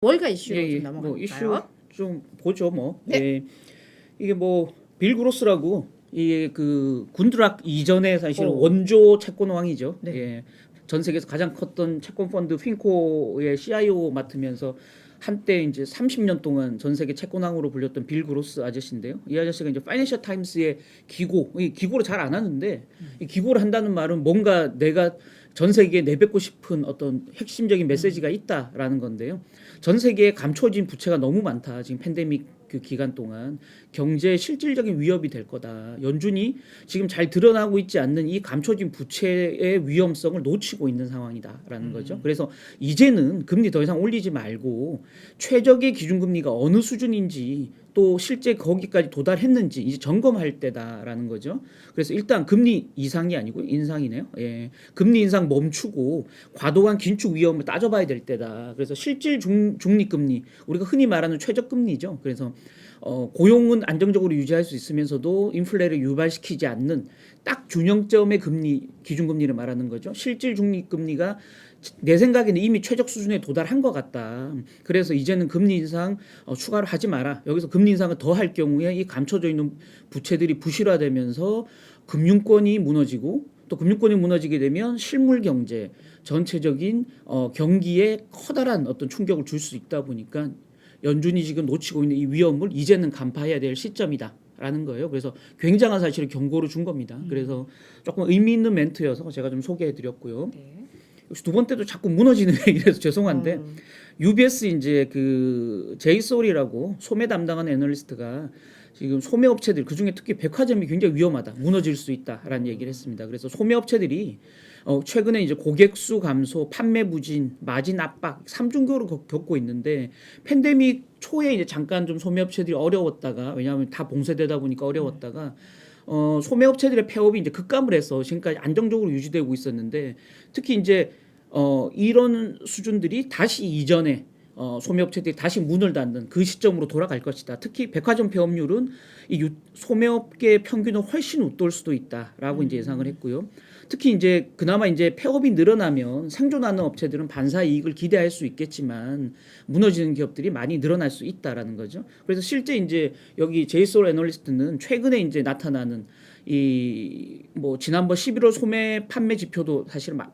월가 이슈로 예, 좀 예. 넘어갈까요? 뭐 이슈 좀 보죠, 뭐. 네. 예. 이게 뭐 빌 그로스라고 이게 그 군드락 이전에 사실 오. 원조 채권왕이죠. 네. 예. 전 세계에서 가장 컸던 채권 펀드 핀코의 CIO 맡으면서 한때 이제 30년 동안 전 세계 채권왕으로 불렸던 빌 그로스 아저씨인데요. 이 아저씨가 이제 파이낸셜 타임스의 이 기고를 잘 안 하는데 이 기고를 한다는 말은 뭔가 내가 전 세계에 내뱉고 싶은 어떤 핵심적인 메시지가 있다라는 건데요. 전 세계에 감춰진 부채가 너무 많다. 지금 팬데믹 그 기간 동안 경제에 실질적인 위협이 될 거다. 연준이 지금 잘 드러나고 있지 않는 이 감춰진 부채의 위험성을 놓치고 있는 상황이다라는 거죠. 그래서 이제는 금리 더 이상 올리지 말고 최적의 기준금리가 어느 수준인지 또 실제 거기까지 도달했는지 이제 점검할 때다라는 거죠. 그래서 일단 금리 이상이 아니고 인상이네요. 예. 금리 인상 멈추고 과도한 긴축 위험을 따져봐야 될 때다. 그래서 실질 중립금리 우리가 흔히 말하는 최저금리죠. 그래서 고용은 안정적으로 유지할 수 있으면서도 인플레를 유발시키지 않는 딱 균형점의 금리 기준금리를 말하는 거죠. 실질 중립금리가 내 생각에는 이미 최적 수준에 도달한 것 같다. 그래서 이제는 금리 인상 추가를 하지 마라. 여기서 금리 인상을 더 할 경우에 이 감춰져 있는 부채들이 부실화되면서 금융권이 무너지고 또 금융권이 무너지게 되면 실물 경제 전체적인 경기에 커다란 어떤 충격을 줄 수 있다 보니까 연준이 지금 놓치고 있는 이 위험을 이제는 간파해야 될 시점이다라는 거예요. 그래서 굉장한 사실을 경고를 준 겁니다. 그래서 조금 의미 있는 멘트여서 제가 좀 소개해드렸고요. 네. 역시 두 번째도 자꾸 무너지는 얘기라서 죄송한데 UBS 이제 그 제이솔이라고 소매 담당하는 애널리스트가 지금 소매 업체들 그중에 특히 백화점이 굉장히 위험하다, 무너질 수 있다라는 얘기를 했습니다. 그래서 소매 업체들이 최근에 이제 고객 수 감소, 판매 부진, 마진 압박 삼중교를 겪고 있는데 팬데믹 초에 이제 잠깐 좀 소매 업체들이 어려웠다가 왜냐하면 다 봉쇄되다 보니까 어려웠다가 소매 업체들의 폐업이 이제 급감을 해서 지금까지 안정적으로 유지되고 있었는데 특히 이제 이런 수준들이 다시 이전에 소매업체들이 다시 문을 닫는 그 시점으로 돌아갈 것이다. 특히 백화점 폐업률은 이 소매업계 평균은 훨씬 웃돌 수도 있다라고 이제 예상을 했고요. 특히 이제 그나마 이제 폐업이 늘어나면 생존하는 업체들은 반사 이익을 기대할 수 있겠지만 무너지는 기업들이 많이 늘어날 수 있다라는 거죠. 그래서 실제 이제 여기 제이솔 애널리스트는 최근에 이제 나타나는 이 뭐 지난번 11월 소매 판매 지표도 사실 막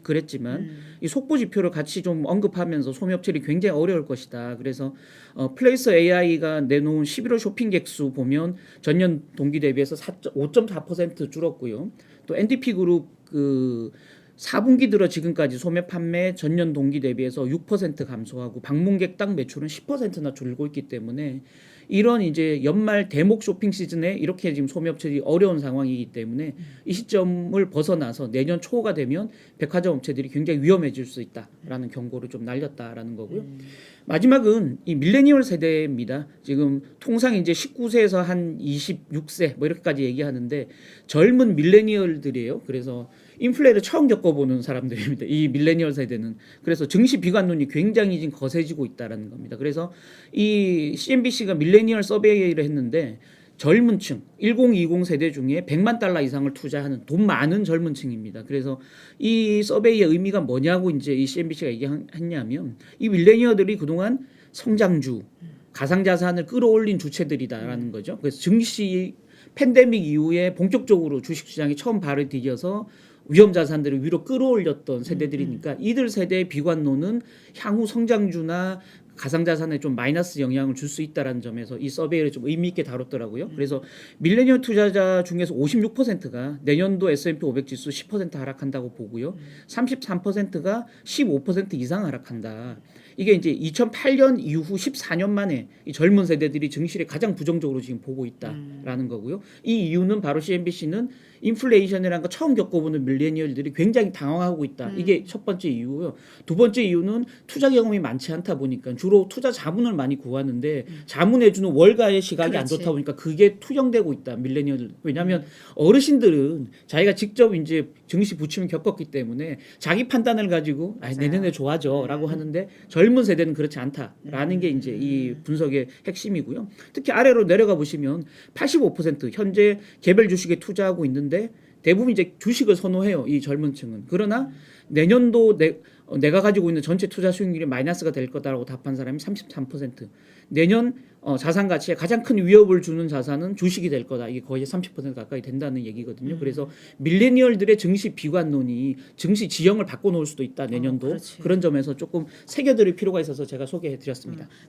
그랬지만 이 속보 지표를 같이 좀 언급하면서 소매업체들이 굉장히 어려울 것이다. 그래서 플레이스 AI가 내놓은 11월 쇼핑객 수 보면 전년 동기 대비해서 5.4% 줄었고요. 또 NDP 그룹 그 4분기 들어 지금까지 소매 판매 전년 동기 대비해서 6% 감소하고 방문객당 매출은 10%나 줄고 있기 때문에 이런 이제 연말 대목 쇼핑 시즌에 이렇게 지금 소매업체들이 어려운 상황이기 때문에 이 시점을 벗어나서 내년 초가 되면 백화점 업체들이 굉장히 위험해질 수 있다라는 경고를 좀 날렸다라는 거고요. 마지막은 이 밀레니얼 세대입니다. 지금 통상 이제 19세에서 한 26세 뭐 이렇게까지 얘기하는데 젊은 밀레니얼들이에요. 그래서 인플레를 처음 겪어보는 사람들입니다. 이 밀레니얼 세대는. 그래서 증시 비관론이 굉장히 지금 거세지고 있다라는 겁니다. 그래서 이 CNBC가 밀레니얼 서베이를 했는데 젊은 층 1020 세대 중에 100만 달러 이상을 투자하는 돈 많은 젊은 층입니다. 그래서 이 서베이의 의미가 뭐냐고 이제 이 CNBC가 얘기했냐면 이 밀레니얼들이 그동안 성장주, 가상자산을 끌어올린 주체들이다라는 거죠. 그래서 증시 팬데믹 이후에 본격적으로 주식시장이 처음 발을 디뎌서 위험 자산들을 위로 끌어올렸던 세대들이니까 이들 세대의 비관론은 향후 성장주나 가상자산에 좀 마이너스 영향을 줄 수 있다는 점에서 이 서베이를 좀 의미 있게 다뤘더라고요. 그래서 밀레니얼 투자자 중에서 56%가 내년도 S&P 500 지수 10% 하락한다고 보고요. 33%가 15% 이상 하락한다. 이게 이제 2008년 이후 14년 만에 이 젊은 세대들이 증시를 가장 부정적으로 지금 보고 있다라는 거고요. 이 이유는 바로 CNBC는 인플레이션이라는 거 처음 겪어보는 밀레니얼들이 굉장히 당황하고 있다. 이게 첫 번째 이유고요. 두 번째 이유는 투자 경험이 많지 않다 보니까 주로 투자 자문을 많이 구하는데 자문해주는 월가의 시각이 그렇지. 안 좋다 보니까 그게 투영되고 있다. 밀레니얼들. 왜냐하면 어르신들은 자기가 직접 이제 증시 부침을 겪었기 때문에 자기 판단을 가지고 내년에 좋아져라고 하는데 젊은 세대는 그렇지 않다라는 게 이제 이 분석의 핵심이고요. 특히 아래로 내려가 보시면 85% 현재 개별 주식에 투자하고 있는데 대부분 이제 주식을 선호해요. 이 젊은 층은. 그러나 내년도 내가 가지고 있는 전체 투자 수익률이 마이너스가 될 거다라고 답한 사람이 33%. 내년 자산 가치에 가장 큰 위협을 주는 자산은 주식이 될 거다. 이게 거의 30% 가까이 된다는 얘기거든요. 그래서 밀레니얼들의 증시 비관론이 증시 지형을 바꿔 놓을 수도 있다. 내년도. 그렇지. 그런 점에서 조금 새겨들을 필요가 있어서 제가 소개해 드렸습니다.